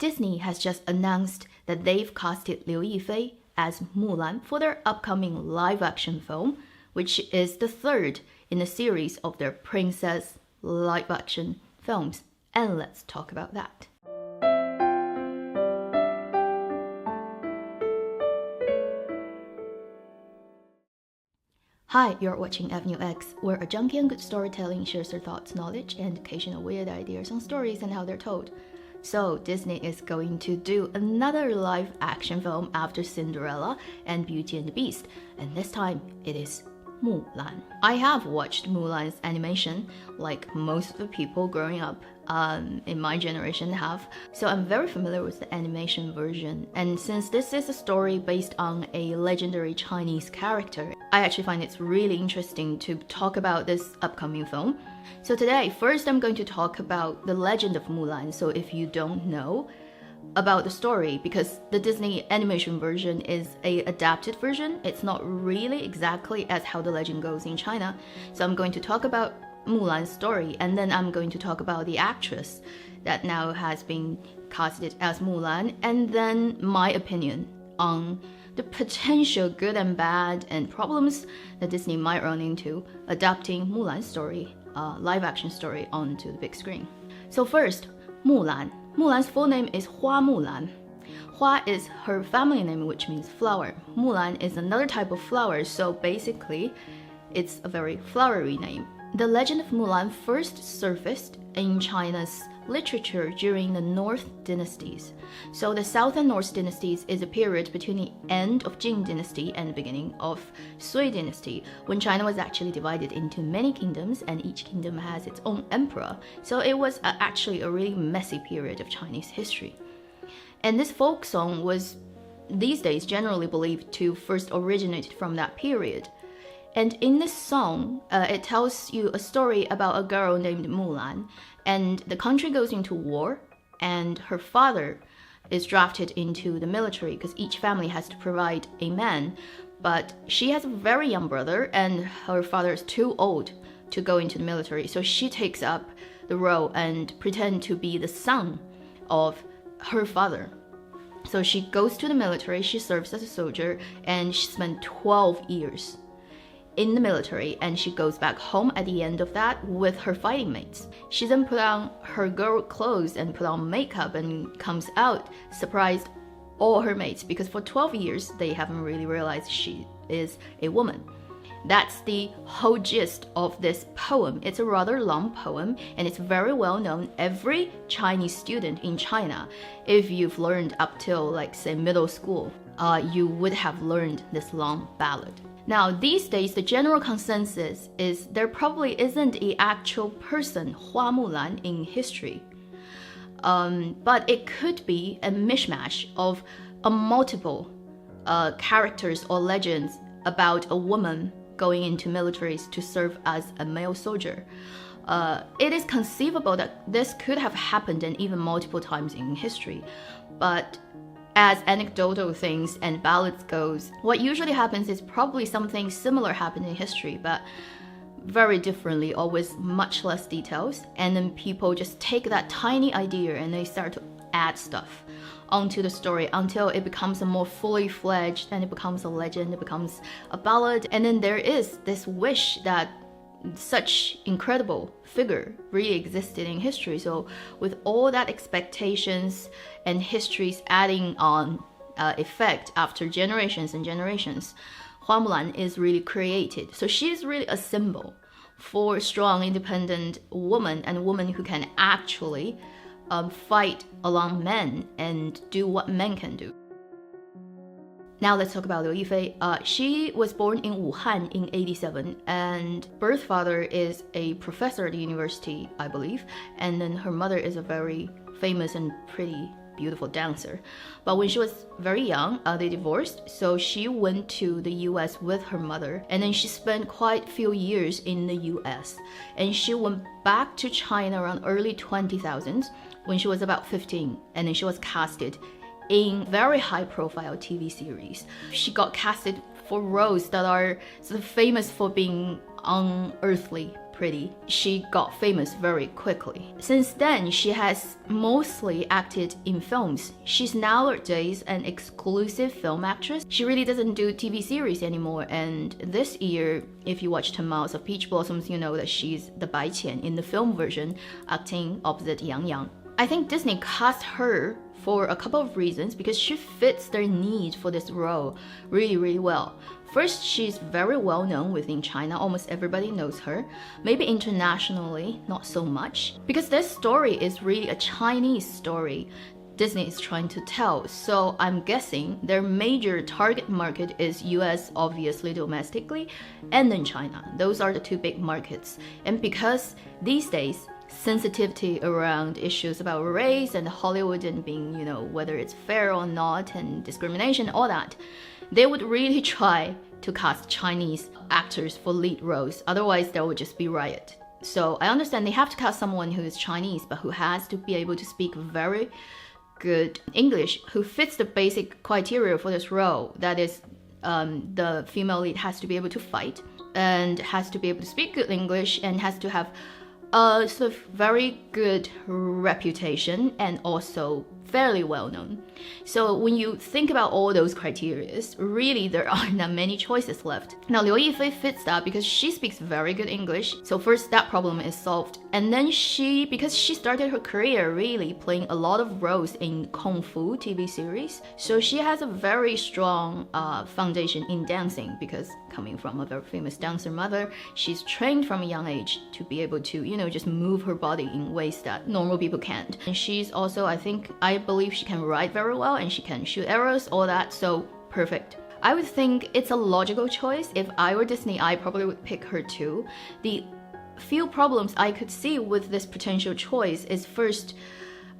Disney has just announced that they've casted Liu Yifei as Mulan for their upcoming live-action film, which is the third in a series of their princess live-action films. And let's talk about that. Hi, you're watching Avenue X, where a junkie on good storytelling shares their thoughts, knowledge, and occasional weird ideas on stories and how they're told. So, Disney is going to do another live-action film after Cinderella and Beauty and the Beast, and this time it is Mulan. I have watched Mulan's animation, like most of the people growing up in my generation have, so I'm very familiar with the animation version. And since this is a story based on a legendary Chinese character, I actually find it's really interesting to talk about this upcoming film. So today, first I'm going to talk about the legend of Mulan. So if you don't know about the story, because the Disney animation version is a adapted version, it's not really exactly as how the legend goes in China. So I'm going to talk about Mulan's story, and then I'm going to talk about the actress that now has been casted as Mulan, and then my opinion on the potential good and bad and problems that Disney might run into adapting Mulan's story, live action story, onto the big screen. So first, Mulan. Mulan's full name is Hua Mulan. Hua is her family name, which means flower. Mulan is another type of flower, so basically it's a very flowery name. The legend of Mulan first surfaced in China's literature during the North dynasties. So the South and North dynasties is a period between the end of Jin dynasty and the beginning of Sui dynasty, when China was actually divided into many kingdoms and each kingdom has its own emperor. So it was actually a really messy period of Chinese history. And this folk song was these days generally believed to first originate from that period. And in this song, it tells you a story about a girl named Mulan, and the country goes into war, and her father is drafted into the military because each family has to provide a man, but she has a very young brother, and her father is too old to go into the military, so she takes up the role and pretend to be the son of her father. So she goes to the military, she serves as a soldier, and she spent 12 years in the military, and she goes back home at the end of that with her fighting mates. She then put on her girl clothes and put on makeup and comes out, surprised all her mates, because for 12 years they haven't really realized she is a woman. That's the whole gist of this poem. It's a rather long poem and it's very well known. Every Chinese student in China, if you've learned up till like say middle school, you would have learned this long ballad. Now, these days, the general consensus is there probably isn't an actual person, Hua Mulan, in history. But it could be a mishmash of multiple characters or legends about a woman going into militaries to serve as a male soldier. It is conceivable that this could have happened and even multiple times in history, but as anecdotal things and ballads goes, what usually happens is probably something similar happened in history, but very differently or with much less details, and then people just take that tiny idea and they start to add stuff onto the story until it becomes a more fully fledged, and it becomes a legend, it becomes a ballad, and then there is this wish that such incredible figure really existed in history. So with all that expectations and histories adding on effect after generations and generations, Hua Mulan is really created. So she is really a symbol for a strong, independent woman, and a woman who can actually fight along men and do what men can do. Now let's talk about Liu Yifei. She was born in Wuhan in 87, and birth father is a professor at the university, I believe, and then her mother is a very famous and pretty beautiful dancer. But when she was very young, they divorced, so she went to the US with her mother, and then she spent quite a few years in the US, and she went back to China around early 2000s when she was about 15, and then she was casted in very high-profile TV series. She got casted for roles that are sort of famous for being unearthly pretty. She got famous very quickly. Since then, she has mostly acted in films. She's nowadays an exclusive film actress. She really doesn't do TV series anymore, and this year, if you watch 10 Miles of Peach Blossoms, you know that she's the Bai Qian in the film version, acting opposite Yang Yang. I think Disney cast her for a couple of reasons because she fits their need for this role really, really well. First, she's very well known within China. Almost everybody knows her. Maybe internationally, not so much. Because this story is really a Chinese story Disney is trying to tell. So I'm guessing their major target market is US, obviously domestically, and then China. Those are the two big markets. And because these days, sensitivity around issues about race and Hollywood and being, whether it's fair or not and discrimination, all that, they would really try to cast Chinese actors for lead roles. Otherwise, there would just be riot. So I understand they have to cast someone who is Chinese, but who has to be able to speak very good English, who fits the basic criteria for this role. That is, the female lead has to be able to fight and has to be able to speak good English and has to have a sort of very good reputation and also fairly well known. So when you think about all those criteria, really there are not many choices left. Now Liu Yifei fits that because she speaks very good English. So first that problem is solved. And then because she started her career really playing a lot of roles in Kung Fu TV series. So she has a very strong foundation in dancing because coming from a very famous dancer mother, she's trained from a young age to be able to, just move her body in ways that normal people can't. And she's also, I believe she can write very well and she can shoot arrows, all that, so perfect. I would think it's a logical choice. If I were Disney, I probably would pick her too. The few problems I could see with this potential choice is first,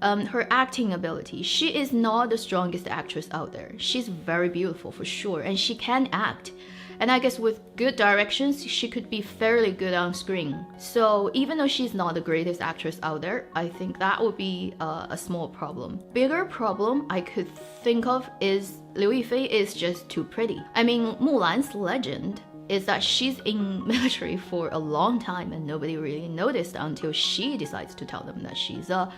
her acting ability. She is not the strongest actress out there. She's very beautiful for sure, and she can act. And I guess with good directions, she could be fairly good on screen. So even though she's not the greatest actress out there, I think that would be a small problem. Bigger problem I could think of is Liu Yifei is just too pretty. I mean, Mulan's legend is that she's in military for a long time and nobody really noticed until she decides to tell them that she's a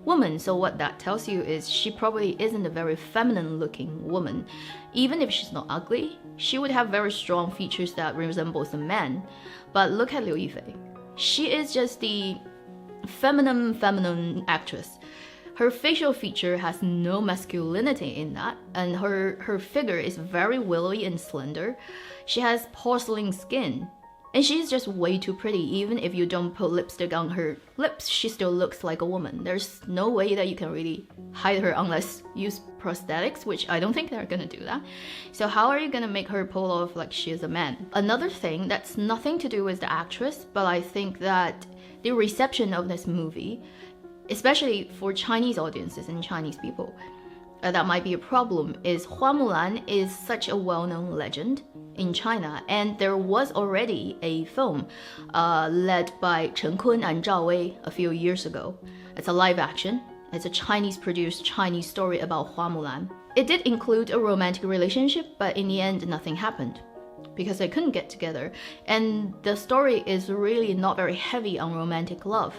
woman. So what that tells you is she probably isn't a very feminine looking woman. Even if she's not ugly, she would have very strong features that resembles a man. But look at Liu Yifei. She is just the feminine actress. Her facial feature has no masculinity in that, and her figure is very willowy and slender. She has porcelain skin. And she's just way too pretty. Even if you don't put lipstick on her lips, she still looks like a woman. There's no way that you can really hide her unless you use prosthetics, which I don't think they're gonna do that. So how are you gonna make her pull off like she is a man? Another thing that's nothing to do with the actress, but I think that the reception of this movie, especially for Chinese audiences and Chinese people, that might be a problem, is Hua Mulan is such a well-known legend in China, and there was already a film led by Chen Kun and Zhao Wei a few years ago. It's a live action. It's a Chinese-produced Chinese story about Hua Mulan. It did include a romantic relationship, but in the end, nothing happened because they couldn't get together. And the story is really not very heavy on romantic love.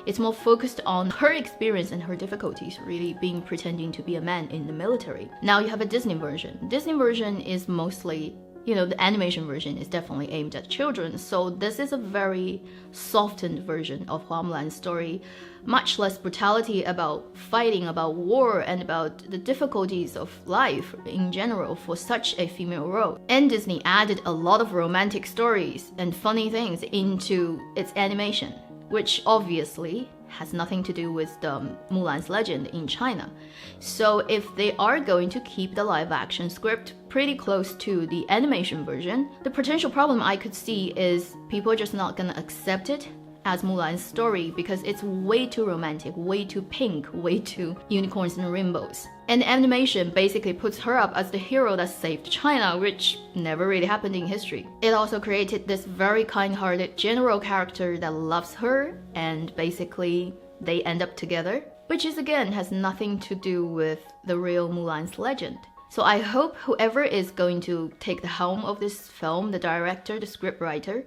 It's more focused on her experience and her difficulties, really pretending to be a man in the military. Now you have a Disney version. Disney version is mostly, the animation version is definitely aimed at children. So this is a very softened version of Hua Mulan's story. Much less brutality about fighting, about war, and about the difficulties of life in general for such a female role. And Disney added a lot of romantic stories and funny things into its animation, which obviously has nothing to do with the Mulan's legend in China. So if they are going to keep the live action script pretty close to the animation version, the potential problem I could see is people are just not gonna accept it as Mulan's story because it's way too romantic, way too pink, way too unicorns and rainbows. And animation basically puts her up as the hero that saved China, which never really happened in history. It also created this very kind-hearted general character that loves her, and basically they end up together, which is again has nothing to do with the real Mulan's legend. So I hope whoever is going to take the helm of this film, the director, the scriptwriter,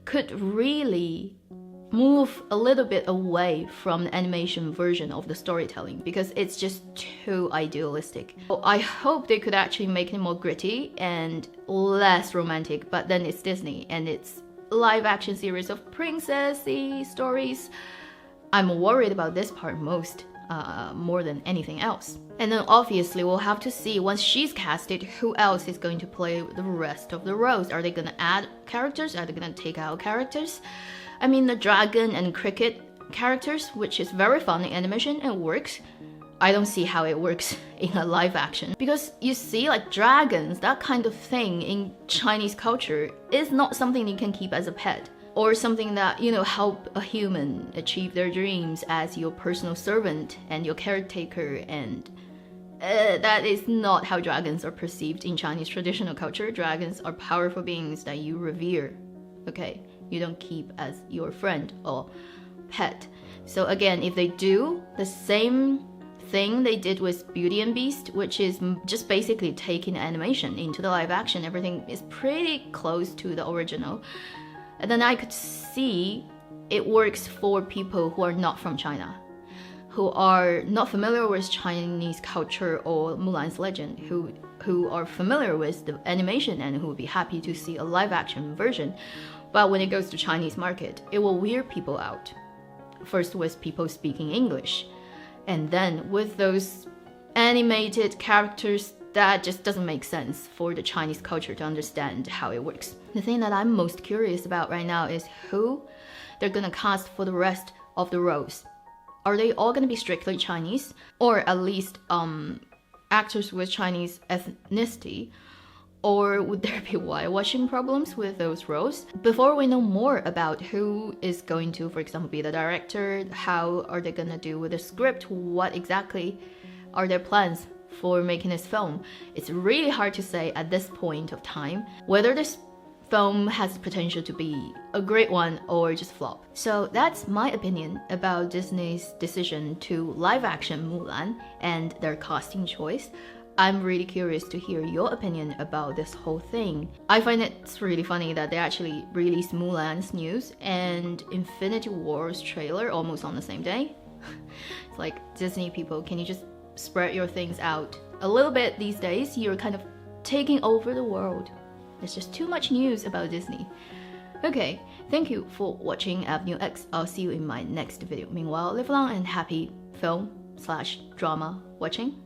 could really move a little bit away from the animation version of the storytelling because it's just too idealistic. So I hope they could actually make it more gritty and less romantic, but then it's Disney and it's live action series of princessy stories. I'm worried about this part more than anything else. And then obviously we'll have to see once she's casted who else is going to play the rest of the roles. Are they gonna add characters? Are they gonna take out characters? I mean, the dragon and cricket characters, which is very fun in animation and works, I don't see how it works in a live action. Because you see, like dragons, that kind of thing in Chinese culture is not something you can keep as a pet. Or something that, you know, help a human achieve their dreams as your personal servant and your caretaker. And that is not how dragons are perceived in Chinese traditional culture. Dragons are powerful beings that you revere, okay? You don't keep as your friend or pet. So again, if they do the same thing they did with Beauty and Beast, which is just basically taking animation into the live action, everything is pretty close to the original, and then I could see it works for people who are not from China, who are not familiar with Chinese culture or Mulan's legend, who are familiar with the animation and who would be happy to see a live action version. But when it goes to Chinese market, it will weird people out. First with people speaking English, and then with those animated characters that just doesn't make sense for the Chinese culture to understand how it works. The thing that I'm most curious about right now is who they're gonna cast for the rest of the roles. Are they all gonna be strictly Chinese, or at least actors with Chinese ethnicity? Or would there be whitewashing problems with those roles? Before we know more about who is going to, for example, be the director, how are they gonna do with the script, what exactly are their plans for making this film, it's really hard to say at this point of time whether this film has potential to be a great one or just flop. So that's my opinion about Disney's decision to live action Mulan and their casting choice. I'm really curious to hear your opinion about this whole thing. I find it's really funny that they actually released Mulan's news and Infinity War's trailer almost on the same day. It's like, Disney people, can you just spread your things out a little bit these days? You're kind of taking over the world. There's just too much news about Disney. Okay, thank you for watching Avenue X. I'll see you in my next video. Meanwhile, live long and happy film/drama watching.